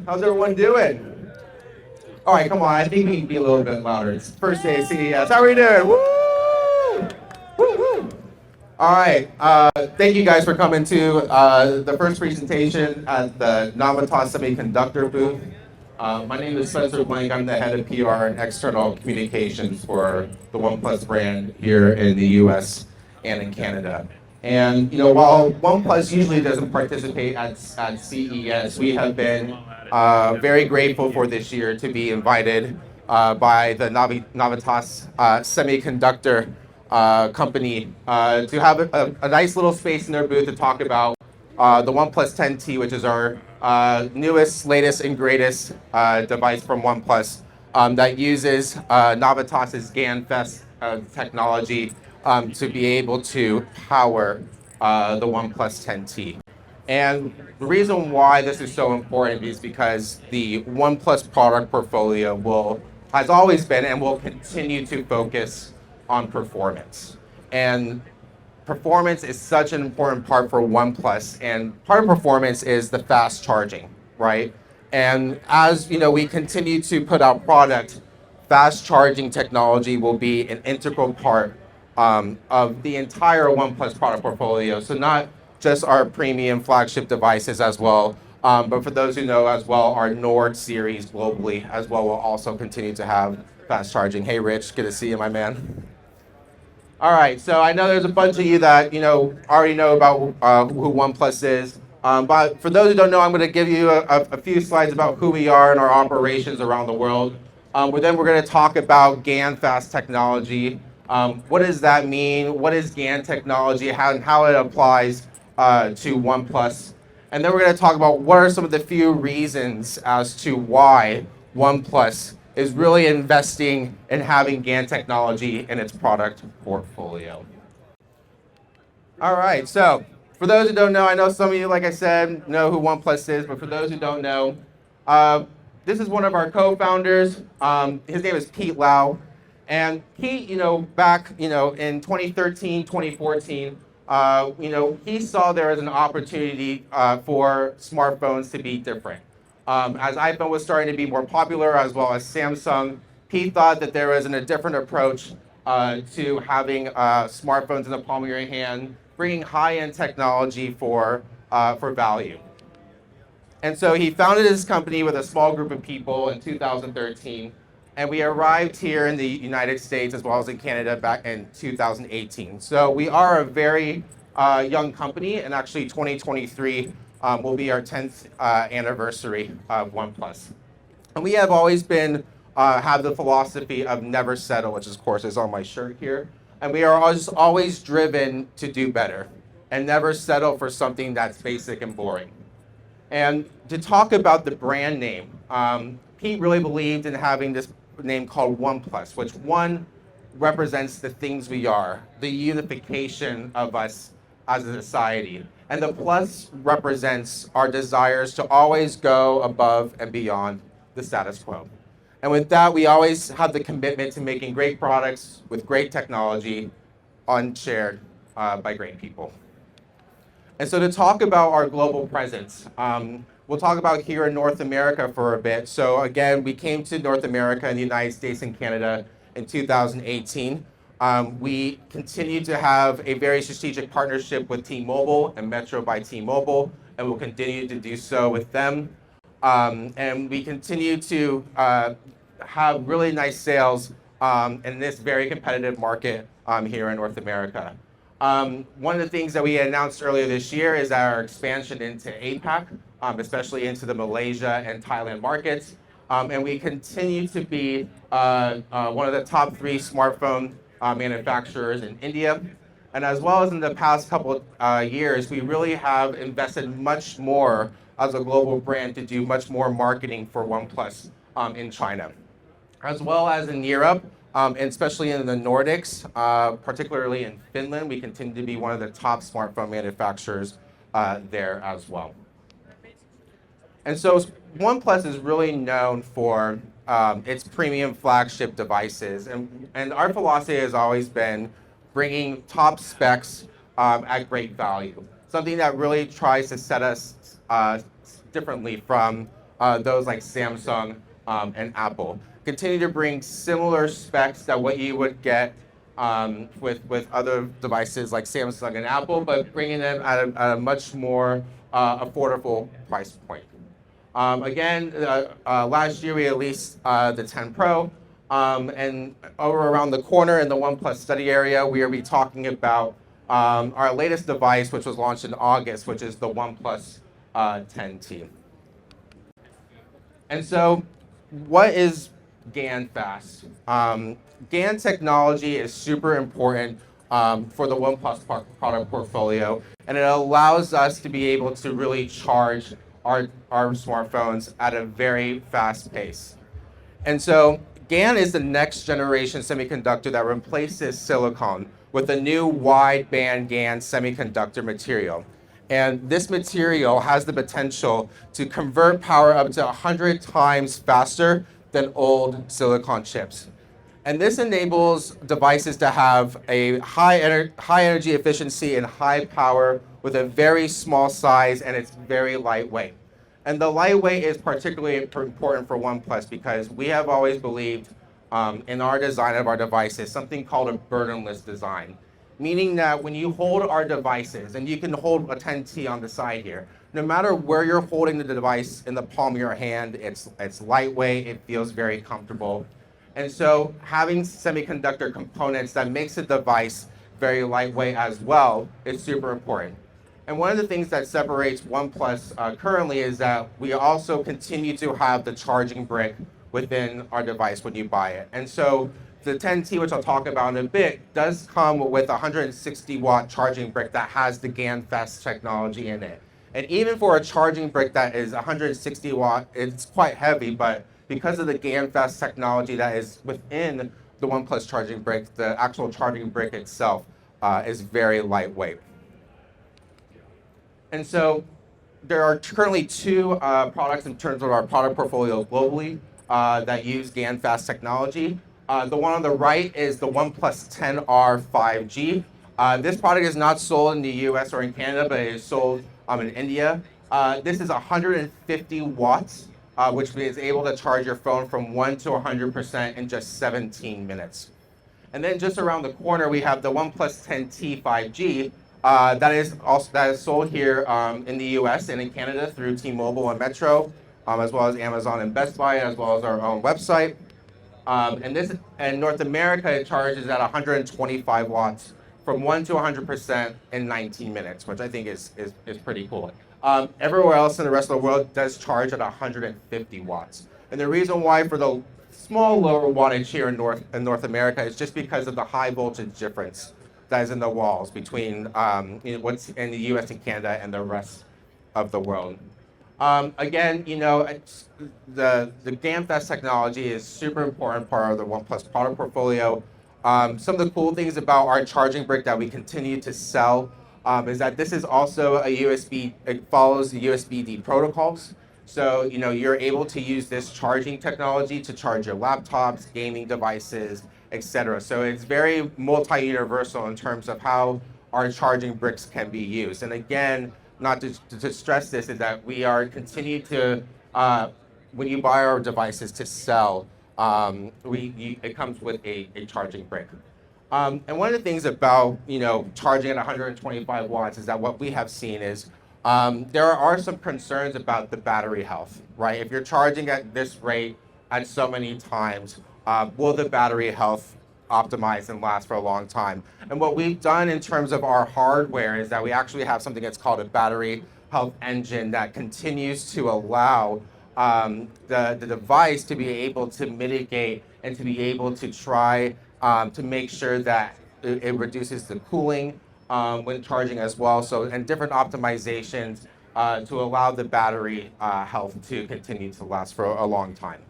How's everyone doing? All right, come on. I think we can be a little bit louder. It's first day of CES. How are we doing? Woo! Woo, woo. All right. Thank you guys for coming to the first presentation at the Navitas Semiconductor booth. My name is Spencer Blank. I'm the head of PR and external communications for the OnePlus brand here in the U.S. and in Canada. And while OnePlus usually doesn't participate at CES, we have been very grateful for this year to be invited by the Navitas Semiconductor company to have a nice little space in their booth to talk about the OnePlus 10T, which is our newest, latest, and greatest device from OnePlus that uses Navitas's GaNFest technology to be able to power the OnePlus 10T. And the reason why this is so important is because the OnePlus product portfolio has always been and will continue to focus on performance. And performance is such an important part for OnePlus, and part of performance is the fast charging, right? And as we continue to put out product, fast charging technology will be an integral part of the entire OnePlus product portfolio. So not just our premium flagship devices as well, but for those who know as well, our Nord series globally as well will also continue to have fast charging. Hey Rich, good to see you, my man. All right, so I know there's a bunch of you that already know about who OnePlus is, but for those who don't know, I'm going to give you a few slides about who we are and our operations around the world. Then we're going to talk about GaNFast technology. What does that mean? What is GaN technology? How it applies to OnePlus? And then we're going to talk about what are some of the few reasons as to why OnePlus is really investing in having GaN technology in its product portfolio. All right, so for those who don't know, I know some of you, like I said, know who OnePlus is, but for those who don't know, this is one of our co-founders. His name is Pete Lau. And Pete, back, in 2013, 2014, he saw there as an opportunity for smartphones to be different. As iPhone was starting to be more popular, as well as Samsung, Pete thought that there was a different approach to having smartphones in the palm of your hand, bringing high-end technology for value. And so he founded his company with a small group of people in 2013, and we arrived here in the United States as well as in Canada back in 2018. So we are a very young company, and actually 2023 will be our 10th anniversary of OnePlus. And we have always been, have the philosophy of never settle, which of course is on my shirt here. And we are always driven to do better and never settle for something that's basic and boring. And to talk about the brand name, Pete really believed in having this name called OnePlus, which one represents the things we are, the unification of us as a society. And the plus represents our desires to always go above and beyond the status quo. And with that, we always have the commitment to making great products with great technology, shared by great people. And so to talk about our global presence, we'll talk about here in North America for a bit. So again, we came to North America in the United States and Canada in 2018. We continue to have a very strategic partnership with T-Mobile and Metro by T-Mobile, and we'll continue to do so with them. And we continue to have really nice sales in this very competitive market here in North America. One of the things that we announced earlier this year is our expansion into APAC, especially into the Malaysia and Thailand markets. And we continue to be one of the top 3 smartphone manufacturers in India. And as well as in the past couple years, we really have invested much more as a global brand to do much more marketing for OnePlus in China. As well as in Europe, and especially in the Nordics, particularly in Finland, we continue to be one of the top smartphone manufacturers there as well. And so OnePlus is really known for its premium flagship devices. And our philosophy has always been bringing top specs at great value. Something that really tries to set us differently from those like Samsung and Apple. Continue to bring similar specs that what you would get with other devices like Samsung and Apple, but bringing them at a much more affordable price point. Again, last year we released the 10 Pro, and over around the corner in the OnePlus study area, we will be talking about our latest device, which was launched in August, which is the OnePlus 10T. And so, what is GaN fast? GaN technology is super important for the OnePlus product portfolio, and it allows us to be able to really charge our smartphones at a very fast pace. And so GaN is the next generation semiconductor that replaces silicon with a new wide-band GaN semiconductor material. And this material has the potential to convert power up to 100 times faster than old silicon chips. And this enables devices to have a high energy efficiency and high power with a very small size, and it's very lightweight. And the lightweight is particularly important for OnePlus because we have always believed in our design of our devices something called a burdenless design, meaning that when you hold our devices, and you can hold a 10T on the side here, no matter where you're holding the device in the palm of your hand, it's lightweight, it feels very comfortable. And so having semiconductor components that makes the device very lightweight as well is super important. And one of the things that separates OnePlus currently is that we also continue to have the charging brick within our device when you buy it. And so the 10T, which I'll talk about in a bit, does come with a 160 watt charging brick that has the GaN Fast technology in it. And even for a charging brick that is 160 watt, it's quite heavy, but because of the GaN Fast technology that is within the OnePlus charging brick, the actual charging brick itself is very lightweight. And so there are currently two products in terms of our product portfolio globally that use GaN Fast technology. The one on the right is the OnePlus 10R 5G. This product is not sold in the US or in Canada, but it is sold in India. This is 150 watts, which is able to charge your phone from 1 to 100% in just 17 minutes. And then just around the corner, we have the OnePlus 10T 5G. That is sold here in the US and in Canada through T-Mobile and Metro, as well as Amazon and Best Buy, as well as our own website. And this in North America, it charges at 125 watts from 1 to 100% in 19 minutes, which I think is pretty cool. Everywhere else in the rest of the world does charge at 150 watts. And the reason why for the small lower wattage here in North America is just because of the high voltage difference that is in the walls between what's in the US and Canada and the rest of the world. Again, the GaN Fast technology is super important part of the OnePlus product portfolio. Some of the cool things about our charging brick that we continue to sell is that this is also a USB, it follows the USB-D protocols. So, you're able to use this charging technology to charge your laptops, gaming devices, etc. So it's very multi-universal in terms of how our charging bricks can be used. And again, not to stress this, is that we are continuing to, when you buy our devices to sell, it comes with a charging brick. And one of the things about charging at 125 watts is that what we have seen is there are some concerns about the battery health, right? If you're charging at this rate at so many times, will the battery health optimize and last for a long time? And what we've done in terms of our hardware is that we actually have something that's called a battery health engine that continues to allow the device to be able to mitigate and to be able to try to make sure that it reduces the cooling when charging as well. So, and different optimizations to allow the battery health to continue to last for a long time.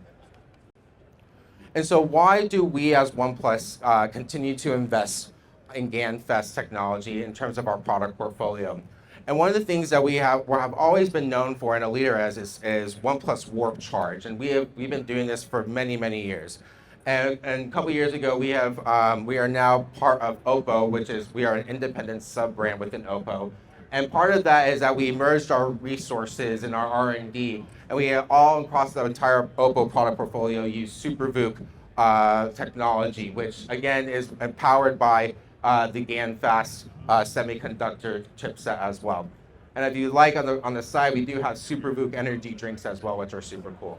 And so why do we as OnePlus continue to invest in GaN Fast technology in terms of our product portfolio? And one of the things that we have always been known for and a leader as is OnePlus Warp Charge. And we've been doing this for many, many years. And a couple years ago, we are now part of Oppo, we are an independent sub-brand within Oppo. And part of that is that we merged our resources in our R&D, and we all across the entire Oppo product portfolio use SuperVOOC technology, which again is empowered by the GaNFast semiconductor chipset as well. And if you like, on the side, we do have SuperVOOC energy drinks as well, which are super cool.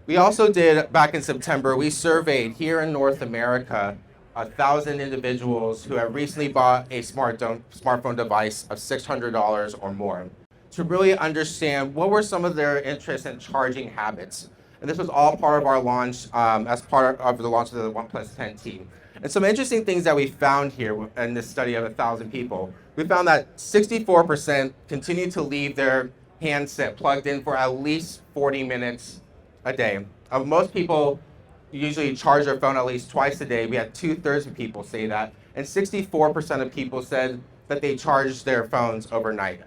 We also did, back in September, we surveyed here in North America 1,000 individuals who have recently bought a smartphone device of $600 or more to really understand what were some of their interests and charging habits. And this was all part of our launch, as part of the launch of the OnePlus 10T. And some interesting things that we found here in this study of 1,000 people. We found that 64% continue to leave their handset plugged in for at least 40 minutes a day. Most people usually charge their phone at least twice a day. We had 2/3 of people say that. And 64% of people said that they charge their phones overnight.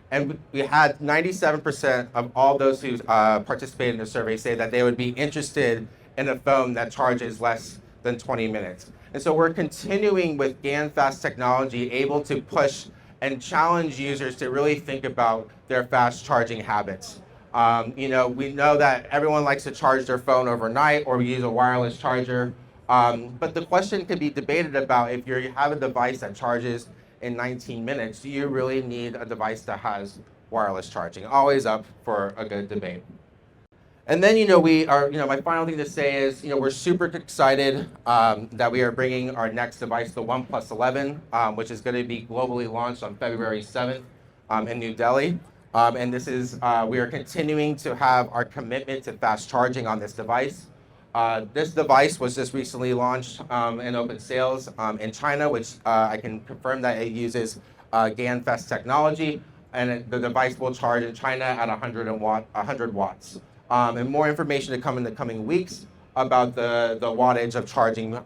And we had 97% of all those who participated in the survey say that they would be interested in a phone that charges less than 20 minutes. And so we're continuing with GaNFast technology, able to push and challenge users to really think about their fast charging habits. We know that everyone likes to charge their phone overnight or use a wireless charger. But the question could be debated about if you have a device that charges in 19 minutes, do you really need a device that has wireless charging? Always up for a good debate. And then, my final thing to say is, we're super excited that we are bringing our next device, the OnePlus 11, which is going to be globally launched on February 7th in New Delhi. And this is, we are continuing to have our commitment to fast charging on this device. This device was just recently launched in open sales in China, which I can confirm that it uses GaNFast technology, and the device will charge in China at 100 watts. And more information to come in the coming weeks about the wattage of charging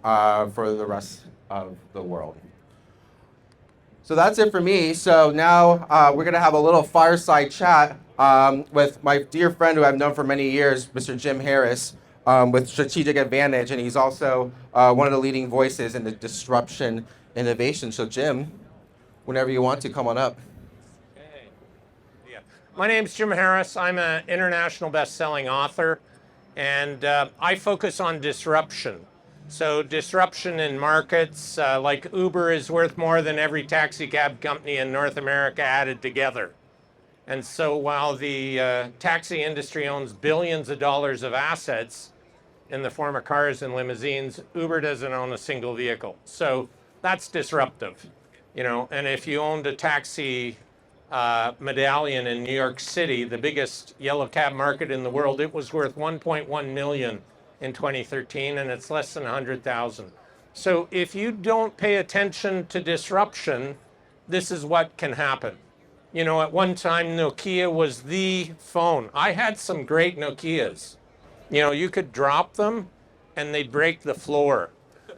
for the rest of the world. So that's it for me. So now we're going to have a little fireside chat with my dear friend who I've known for many years, Mr. Jim Harris, with Strategic Advantage, and he's also one of the leading voices in the disruption innovation. So Jim, whenever you want to, come on up. Okay. Yeah. My name's Jim Harris. I'm an international best-selling author, and I focus on disruption. So disruption in markets, like Uber is worth more than every taxi cab company in North America added together. And so while the taxi industry owns billions of dollars of assets in the form of cars and limousines, Uber doesn't own a single vehicle. So that's disruptive, and if you owned a taxi medallion in New York City, the biggest yellow cab market in the world, it was worth 1.1 million in 2013, and it's less than 100,000. So if you don't pay attention to disruption, this is what can happen. At one time, Nokia was the phone. I had some great Nokias. You could drop them and they'd break the floor.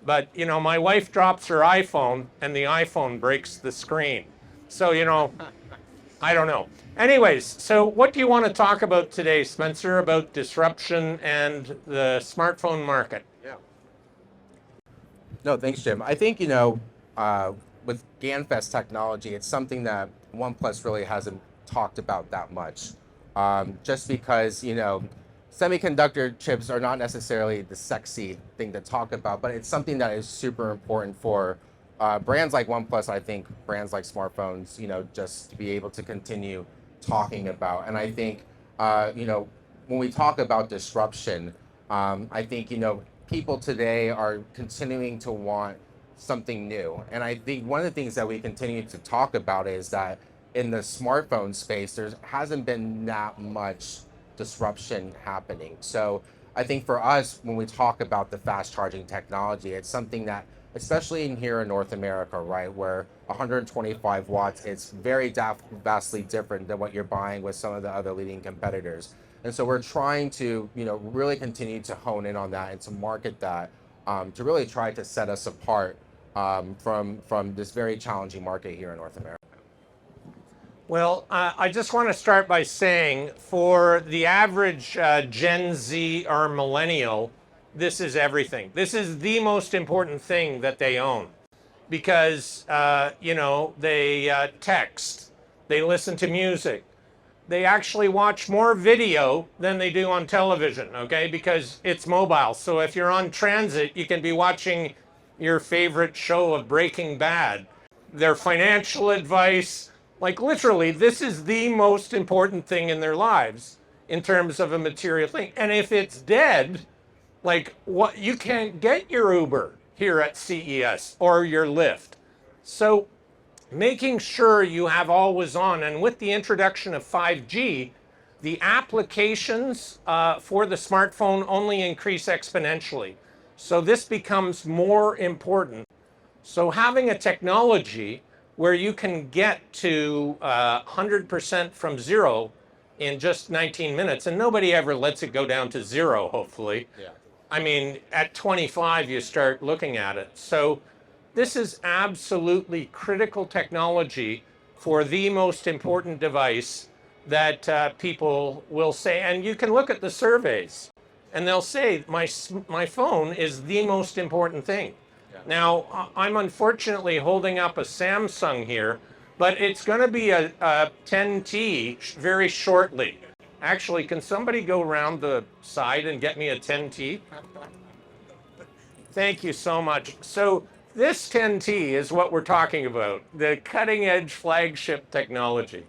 But, my wife drops her iPhone and the iPhone breaks the screen. So, I don't know. Anyways, so what do you want to talk about today, Spencer, about disruption and the smartphone market? Yeah. No, thanks, Jim. I think, with GaNFast technology, it's something that OnePlus really hasn't talked about that much. Just because, semiconductor chips are not necessarily the sexy thing to talk about, but it's something that is super important for brands like OnePlus, I think brands like smartphones, just to be able to continue talking about. And I think, when we talk about disruption, I think, people today are continuing to want something new. And I think one of the things that we continue to talk about is that in the smartphone space, there hasn't been that much disruption happening. So I think for us, when we talk about the fast charging technology, it's something that, especially in here in North America, right, where 125 watts, it's very vastly different than what you're buying with some of the other leading competitors. And so we're trying to, really continue to hone in on that and to market that, to really try to set us apart from this very challenging market here in North America. Well, I just want to start by saying for the average Gen Z or millennial, this is everything. This is the most important thing that they own. because, they text, they listen to music, they actually watch more video than they do on television, okay? Because it's mobile. So if you're on transit, you can be watching your favorite show of Breaking Bad. Their financial advice, like literally, this is the most important thing in their lives in terms of a material thing. And if it's dead, like what, you can't get your Uber here at CES or your Lyft. So making sure you have always on, and with the introduction of 5G, the applications for the smartphone only increase exponentially. So this becomes more important. So having a technology where you can get to 100% from zero in just 19 minutes, and nobody ever lets it go down to zero, hopefully. Yeah. I mean, at 25, you start looking at it. So this is absolutely critical technology for the most important device that people will say. And you can look at the surveys, and they'll say, my phone is the most important thing. Yeah. Now, I'm unfortunately holding up a Samsung here, but it's going to be a 10T very shortly. Actually, can somebody go around the side and get me a 10T? Thank you so much. So this 10T is what we're talking about, the cutting edge flagship technology.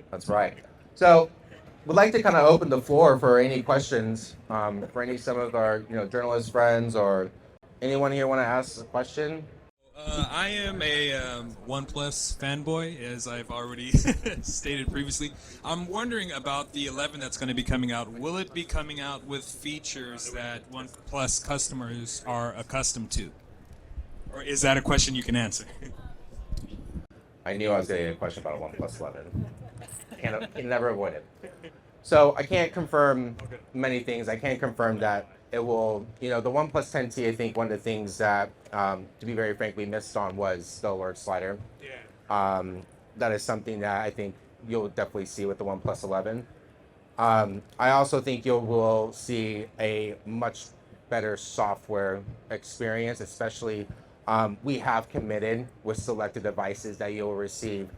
That's right. So we'd like to kind of open the floor for any questions for some of our journalist friends or anyone here want to ask a question. I am a OnePlus fanboy, as I've already stated previously. I'm wondering about the 11 that's going to be coming out. Will it be coming out with features that OnePlus customers are accustomed to? Or is that a question you can answer? I knew I was going to get a question about a OnePlus 11. Can never avoid it. So I can't confirm many things. I can't confirm that it will, the OnePlus 10T, I think one of the things that, to be very frank, we missed on was the alert slider. Yeah. That is something that I think you'll definitely see with the OnePlus 11. I also think you will see a much better software experience, especially we have committed with selected devices that you'll receive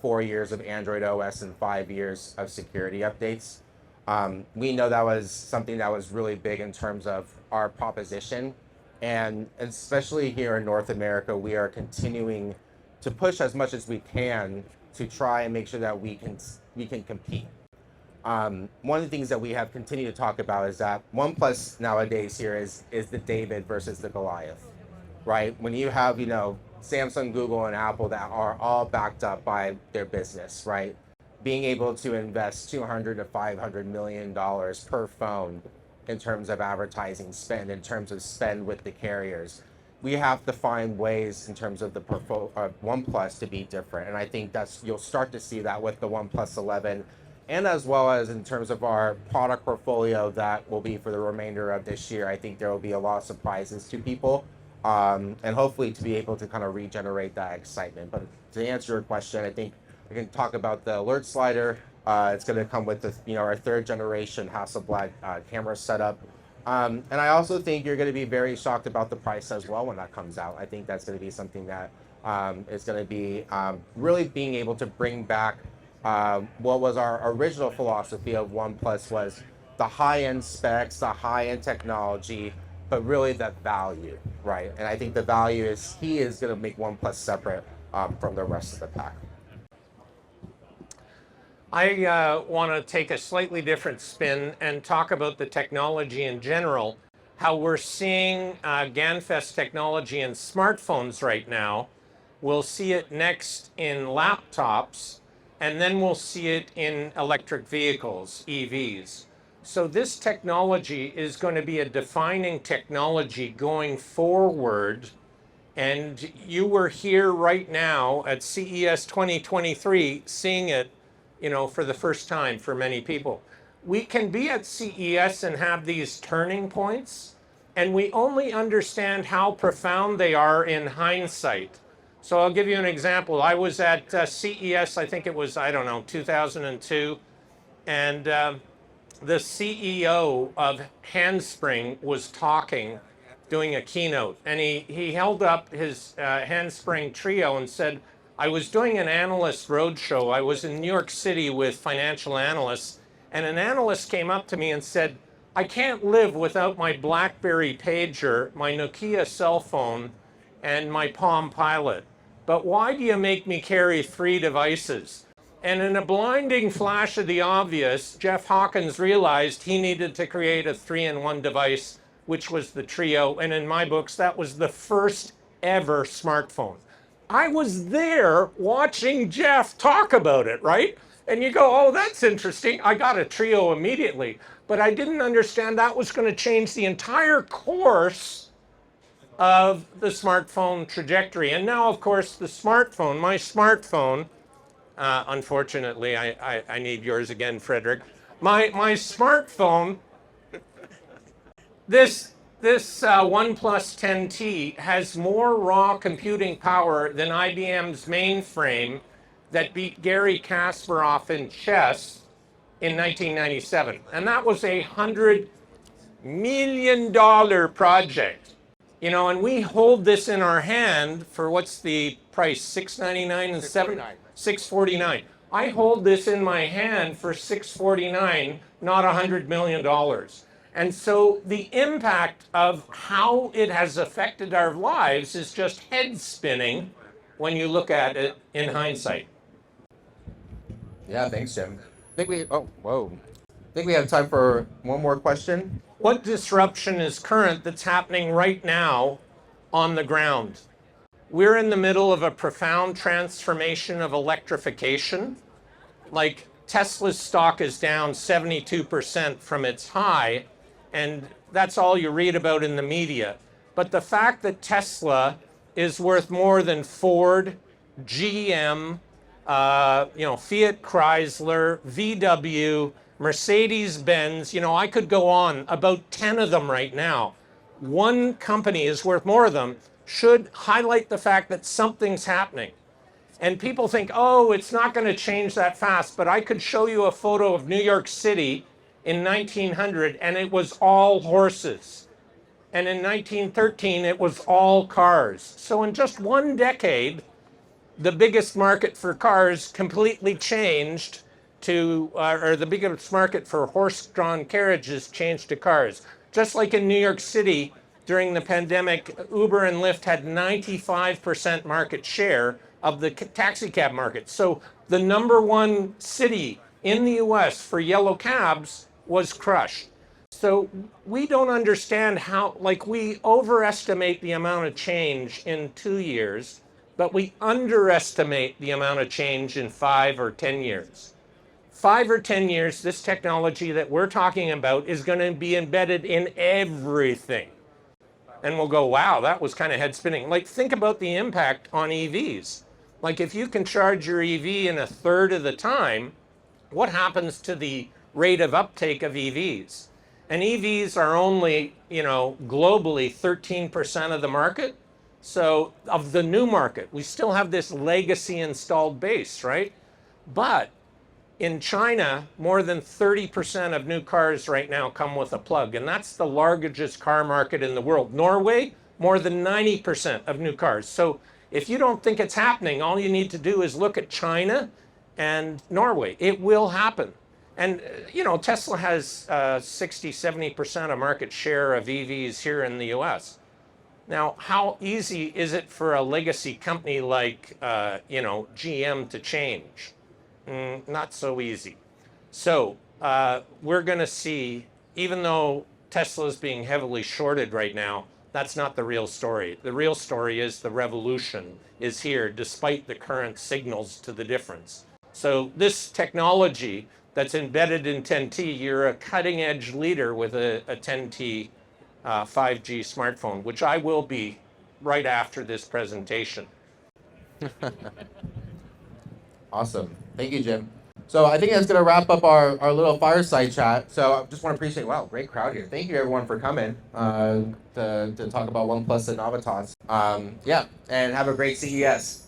4 years of Android OS and 5 years of security updates. We know that was something that was really big in terms of our proposition, and especially here in North America, we are continuing to push as much as we can to try and make sure that we can compete. One of the things that we have continued to talk about is that OnePlus nowadays here is the David versus the Goliath, right? When you have Samsung, Google, and Apple that are all backed up by their business, right? Being able to invest $200 to $500 million per phone in terms of advertising spend, in terms of spend with the carriers, we have to find ways in terms of the OnePlus to be different. And I think you'll start to see that with the OnePlus 11, and as well as in terms of our product portfolio that will be for the remainder of this year. I think there will be a lot of surprises to people, and hopefully to be able to kind of regenerate that excitement. But to answer your question, I think we can talk about the alert slider. It's going to come with our 3rd generation Hasselblad camera setup. And I also think you're going to be very shocked about the price as well when that comes out. I think that's going to be something that is going to be really being able to bring back what was our original philosophy of OnePlus, was the high-end specs, the high-end technology, but really the value, right? And I think the value is going to make OnePlus separate from the rest of the pack. I want to take a slightly different spin and talk about the technology in general, how we're seeing GaNFest technology in smartphones right now. We'll see it next in laptops, and then we'll see it in electric vehicles, EVs. So this technology is going to be a defining technology going forward. And you were here right now at CES 2023 seeing it for the first time for many people. We can be at CES and have these turning points, and we only understand how profound they are in hindsight. So I'll give you an example. I was at CES, I think it was, 2002, and the CEO of Handspring was talking, doing a keynote, and he held up his handspring Trio and said, I was doing an analyst roadshow. I was in New York City with financial analysts, and an analyst came up to me and said, I can't live without my BlackBerry pager, my Nokia cell phone, and my Palm Pilot. But why do you make me carry 3 devices? And in a blinding flash of the obvious, Jeff Hawkins realized he needed to create a 3-in-1 device, which was the Trio. And in my books, that was the first ever smartphone. I was there watching Jeff talk about it, right? And you go, oh, that's interesting. I got a Trio immediately. But I didn't understand that was going to change the entire course of the smartphone trajectory. And now, of course, the smartphone, my smartphone, unfortunately, I need yours again, Frederick. My smartphone, this OnePlus 10T has more raw computing power than IBM's mainframe that beat Garry Kasparov in chess in 1997. And that was a $100 million project. You know, and we hold this in our hand for what's the price? $699 and $649. I hold this in my hand for $649, not $100 million. And so the impact of how it has affected our lives is just head spinning when you look at it in hindsight. Yeah, thanks, Jim. I think we have time for one more question. What disruption is current that's happening right now on the ground? We're in the middle of a profound transformation of electrification. Like Tesla's stock is down 72% from its high, and that's all you read about in the media. But the fact that Tesla is worth more than Ford, GM, Fiat Chrysler, VW, Mercedes-Benz, I could go on, about 10 of them right now. One company is worth more of them, should highlight the fact that something's happening. And people think, oh, it's not going to change that fast. But I could show you a photo of New York City in 1900, and it was all horses. And in 1913, it was all cars. So in just one decade, the biggest market for cars completely changed to, or the biggest market for horse-drawn carriages changed to cars. Just like in New York City during the pandemic, Uber and Lyft had 95% market share of the taxi cab market. So the #1 city in the US for yellow cabs was crushed. So we don't understand how, we overestimate the amount of change in 2 years, but we underestimate the amount of change in 5 or 10 years. 5 or 10 years, this technology that we're talking about is going to be embedded in everything. And we'll go, wow, that was kind of head spinning. Think about the impact on EVs. If you can charge your EV in a third of the time, what happens to the rate of uptake of EVs? And EVs are only, globally 13% of the market. So of the new market, we still have this legacy installed base, right? But in China, more than 30% of new cars right now come with a plug, and that's the largest car market in the world. Norway, more than 90% of new cars. So if you don't think it's happening, all you need to do is look at China and Norway. It will happen. And, Tesla has 60, 70% of market share of EVs here in the US. Now, how easy is it for a legacy company like, GM to change? Not so easy. So we're going to see, even though Tesla is being heavily shorted right now, that's not the real story. The real story is the revolution is here, despite the current signals to the difference. So this technology that's embedded in 10T, you're a cutting edge leader with a 10T 5G smartphone, which I will be right after this presentation. Awesome. Thank you, Jim. So I think that's going to wrap up our little fireside chat. So I just want to appreciate, wow, great crowd here. Thank you, everyone, for coming to talk about OnePlus and Navitas. And have a great CES.